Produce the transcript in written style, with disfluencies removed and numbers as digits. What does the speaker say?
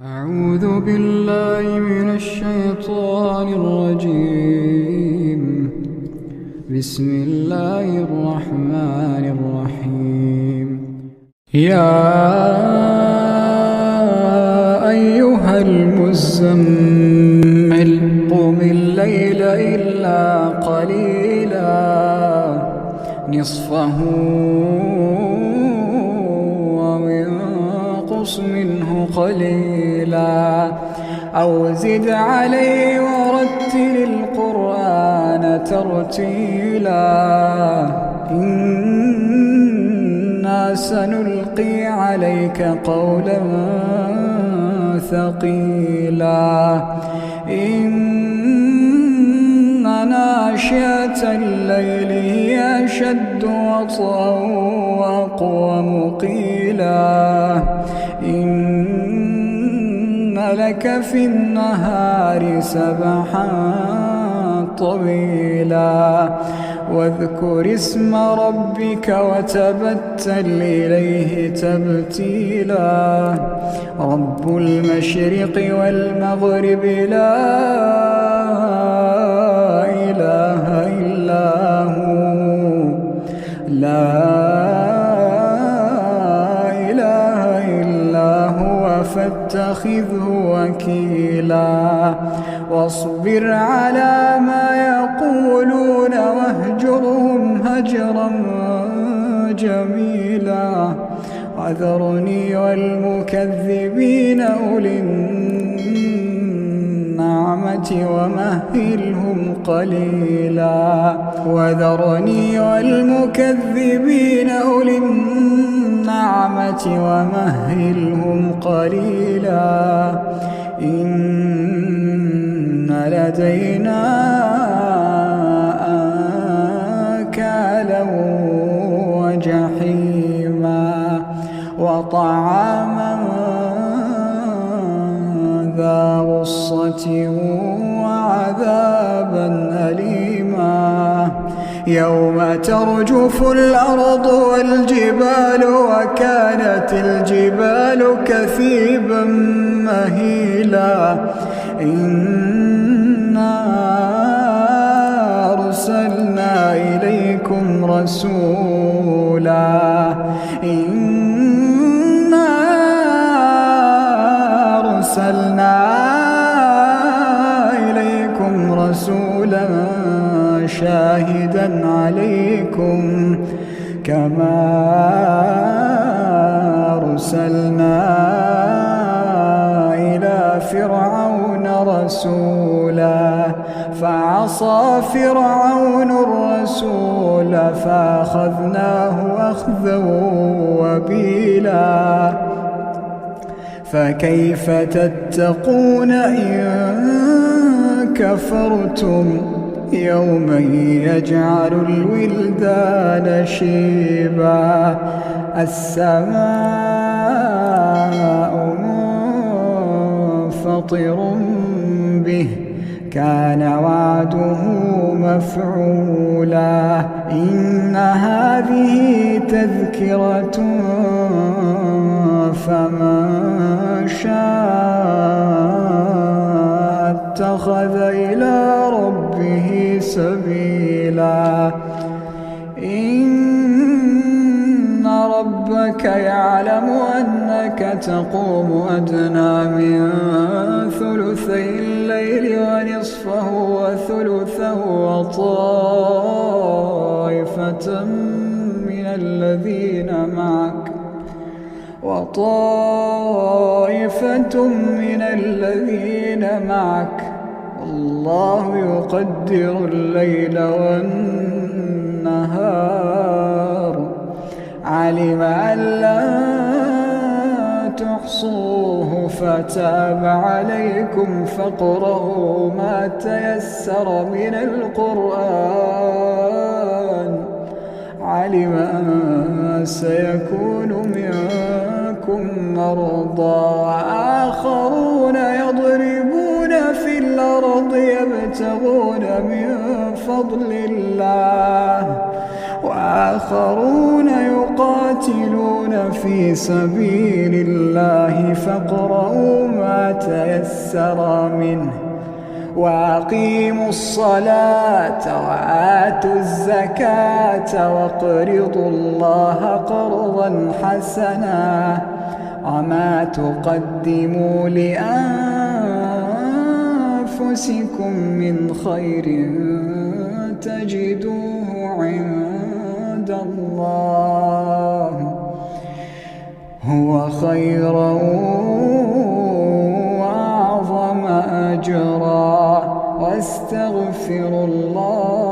أعوذ بالله من الشيطان الرجيم. بسم الله الرحمن الرحيم. يا أيها المزمل قم الليل إلا قليلا نصفه وانقص منه قليلا أو زد عليه ورتل القرآن ترتيلا إنا سنلقي عليك قولا ثقيلا إن ناشئة الليل هي أشد وطئا وأقوم قيلا إن لك في النهار سبحا طويلا واذكر اسم ربك وتبتل إليه تبتيلا رب المشرق والمغرب لا إله إلا هو فاتخذه وكيلا واصبر على ما يقولون واهجرهم هجرا جميلا وذرني والمكذبين أولي النعمة ومهلهم قليلا وذرني والمكذبين أولي النعمة ومهلهم قليلا إن لدينا أنكالا وجحيما وطعاما ذا غصة وعذابا أليما يوم ترجف الأرض والجبال وكانت الجبال كثيبا مهيلا إنا أرسلنا إليكم رسولا شاهدا عليكم كما أرسلنا إلى فرعون رسولا فعصى فرعون الرسول فأخذناه أخذا وبيلا فكيف تتقون إن كفرتم يوما يجعل الولدان شيبا السماء منفطر به كان وعده مفعولا إن هذه تذكرة فمن شاء اتخذ إلى ربه سبيلا إن ربك يعلم أنك تقوم أدنى من ثلثي الليل ونصفه وثلثه وطائفة من الذين معك والله يقدر الليل والنهار علم أن لا تحصوه فتاب عليكم فاقرؤوا ما تيسر من القرآن علم أن سيكون منكم مرضى وآخرون يضربون في الأرض يبتغون من فضل الله وآخرون يقاتلون في سبيل الله فاقرؤوا ما تيسر منه وأقيموا الصلاة وآتوا الزكاة وأقرضوا الله قرضا حسنا وما تقدموا لأنفسكم من خير تجدوه عند الله هو خيرا وأعظم أجرا واستغفروا الله